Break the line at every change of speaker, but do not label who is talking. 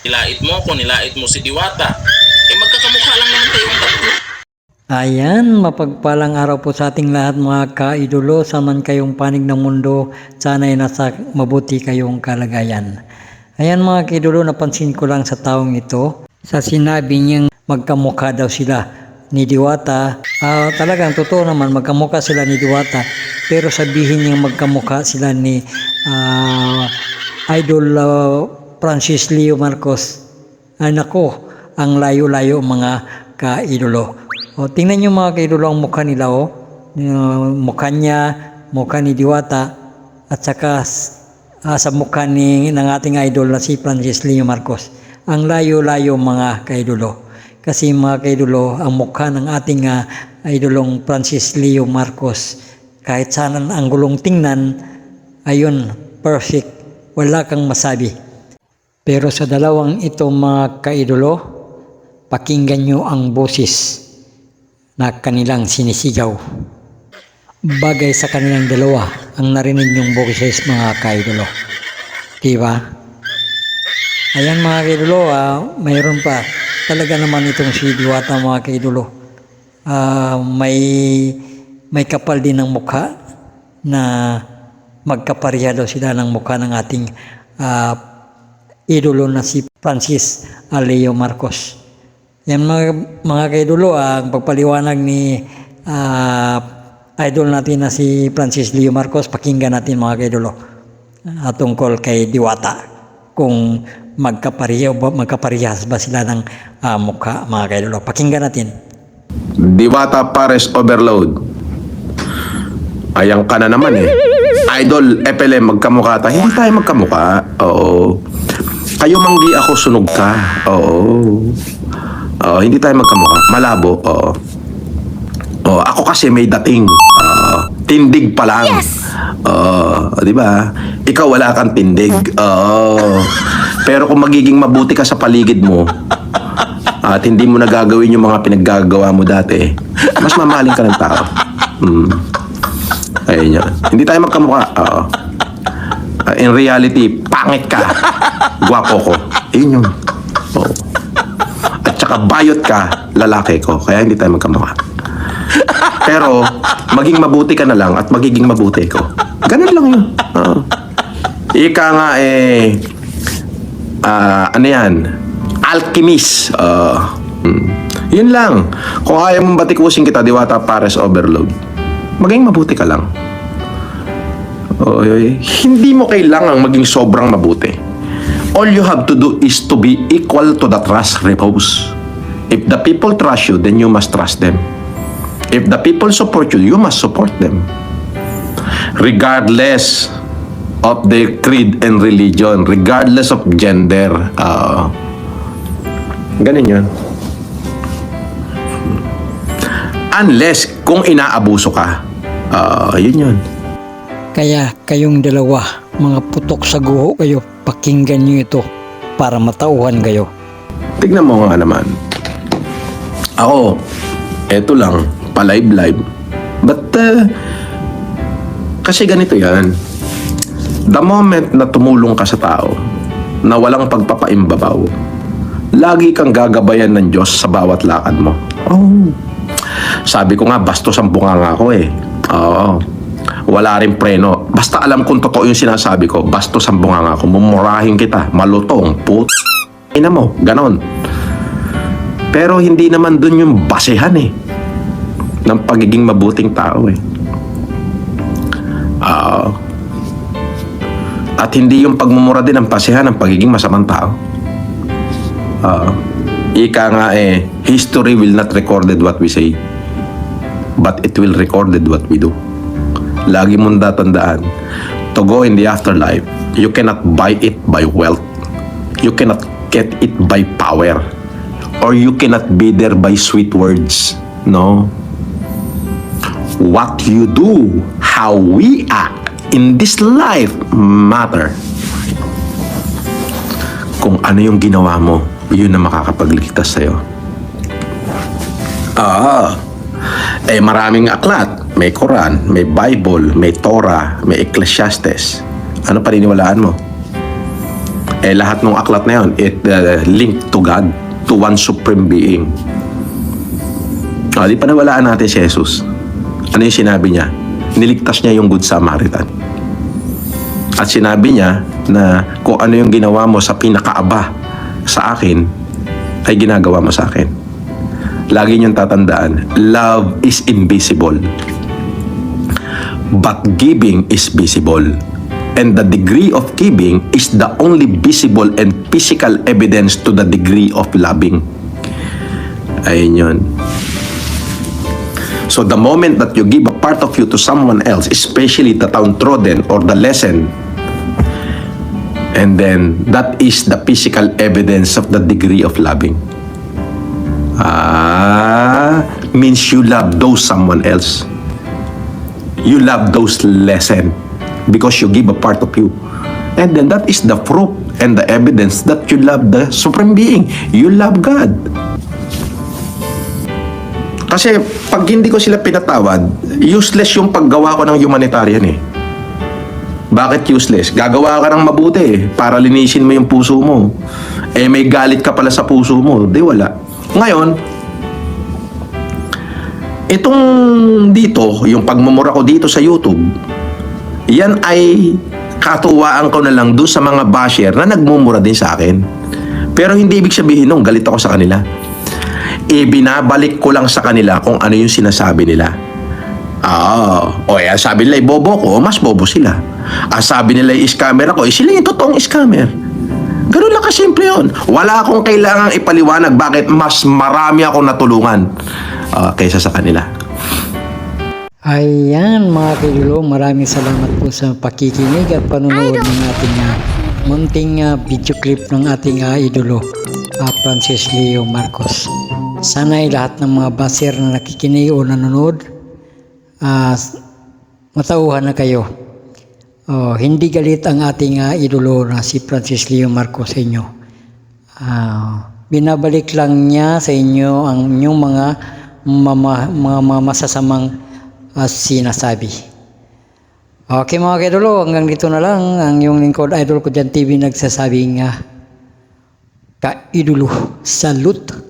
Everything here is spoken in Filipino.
Nilait mo ako, nilait mo si Diwata. Magkakamukha lang naman tayong tatlo.
Ayan, mapagpalang araw po sa ating lahat mga kaidolo, sa man kayong panig ng mundo, sana'y nasa mabuti kayong kalagayan. Ayan mga kaidolo, napansin ko lang sa taong ito, sa sinabi niyang magkamukha daw sila ni Diwata. Talagang totoo naman, magkamukha sila ni Diwata, pero sabihin niyang magkamukha sila ni Idol Francis Leo Marcos. Ay nako, ang layo-layo mga kaidolo. O, tingnan nyo mga kaidolo ang mukha nila, o. Mukha niya, mukha ni Diwata, at saka sa mukha ng ating idol na si Francis Leo Marcos. Ang layo-layo mga kaidolo. Kasi mga kaidolo, ang mukha ng ating idolong Francis Leo Marcos, kahit saan ang anggulong tingnan, ayun, perfect. Wala kang masabi. Pero sa dalawang ito mga kaidolo, pakinggan nyo ang boses na kanilang sinisigaw. Bagay sa kanilang dalawa ang narinig yung boses mga kaidolo. Diba? Ayan mga kaidolo, mayroon pa. Talaga naman itong si Diwata mga kaidolo. May kapal din ng mukha na magkapareha daw sila ng mukha ng ating idolo na si Francis Leo Marcos. Yan mga kaidolo, ang pagpaliwanag ni idol natin na si Francis Leo Marcos, pakinggan natin mga kaidolo tungkol kay Diwata, kung magkaparehas ba sila ng mukha mga kaidolo. Pakinggan natin.
Diwata Pares Overload. Ayang ka na naman eh. Idol FLM, magkamukha tayo. Hindi tayo magkamukha. Oo. Kayo manggi, ako sunog ka. Oo. Hindi tayo magkamukha. Malabo. Oo. Ako kasi may dating. Tindig pa lang. Yes! Di ba? Ikaw wala kang tindig. Pero kung magiging mabuti ka sa paligid mo, at hindi mo nagagawin yung mga pinaggagawa mo dati, mas mamahalin ka ng tao. Ayun yun. Hindi tayo magkamukha. In reality, pangit ka. Gwapo ko. Ayun yun. At saka bayot ka, lalaki ko. Kaya hindi tayo magkamukha. Pero, maging mabuti ka na lang at magiging mabuti ko. Ganun lang yun. Ika nga ano yan? Alchemist. Yun lang. Kung ayaw mong batikusin kita, Diwata Pares Overload, maging mabuti ka lang. Hindi mo kailangang maging sobrang mabuti. All you have to do is to be equal to the trust repose. If the people trust you, then you must trust them. If the people support you, you must support them. Regardless of their creed and religion, regardless of gender. Ganun yun. Unless kung inaabuso ka. Yun yun.
Kaya kayong dalawa, mga putok sa guho kayo, pakinggan nyo ito para matauhan kayo.
Tignan mo nga naman. Ako, eto lang, pa-live. But, kasi ganito yan. The moment na tumulong ka sa tao, na walang pagpapaimbabaw, lagi kang gagabayan ng Diyos sa bawat lakad mo. Sabi ko nga, bastos ang bunganga ko eh. Wala rin preno. Basta alam kung totoo yung sinasabi ko, bastos ang bunganga ko. Mumurahin kita, malutong, ina mo, ganon. Pero hindi naman dun yung basehan eh, ng pagiging mabuting tao eh. At hindi yung pagmumura din ang basehan ng pagiging masamang tao. Ika nga history will not recorded what we say, but it will recorded what we do. Lagi mong tatandaan, to go in the afterlife, you cannot buy it by wealth. You cannot get it by power. Or you cannot be there by sweet words. No. What you do, how we act in this life matter. Kung ano yung ginawa mo, yun na makakapagligtas sa'yo. Maraming aklat. May Quran, may Bible, may Torah, may Ecclesiastes. Ano paniniwalaan mo? Lahat ng aklat na yun, it linked to God, to one supreme being. Di panawalaan natin si Jesus. Ano yung sinabi niya? Niligtas niya yung Good Samaritan. At sinabi niya na kung ano yung ginawa mo sa pinakaaba sa akin, ay ginagawa mo sa akin. Lagi niyong tatandaan, love is invisible, but giving is visible. And the degree of giving is the only visible and physical evidence to the degree of loving. Ayun yun. So the moment that you give a part of you to someone else, especially the downtrodden or the lessened, and then that is the physical evidence of the degree of loving. Means you love those someone else. You love those lessened because you give a part of you. And then that is the proof and the evidence that you love the Supreme Being. You love God. Kasi pag hindi ko sila pinatawad, useless yung paggawa ko ng humanitarian eh. Bakit useless? Gagawa ka ng mabuti eh, para linisin mo yung puso mo. May galit ka pala sa puso mo. Di wala. Ngayon, itong dito, yung pagmumura ko dito sa YouTube, yan ay katuwaan ko na lang doon sa mga basher na nagmumura din sa akin. Pero hindi ibig sabihin nung galit ako sa kanila. Binabalik ko lang sa kanila kung ano yung sinasabi nila. Sabi nila bobo ko, mas bobo sila. Sabi nila scammer ako, sila yung totoong scammer. Ganun lang kasimple yun. Wala akong kailangang ipaliwanag bakit mas marami akong natulungan kaysa sa kanila.
Ayan mga kaidolo, maraming salamat po sa pakikinig at panonood ng ating munting video clip ng ating idolo, Francis Leo Marcos. Sana'y lahat ng mga baser na nakikinig o nanonood, matauhan na kayo. Hindi galit ang ating idolo na si Francis Leo Marcos sa inyo. Binabalik lang niya sa inyo ang inyong mga masasamang sinasabi. Okay mga kaidolo, hanggang dito na lang ang iyong lingkod Idol Ko Dyan TV nagsasabing kaidolo, salute.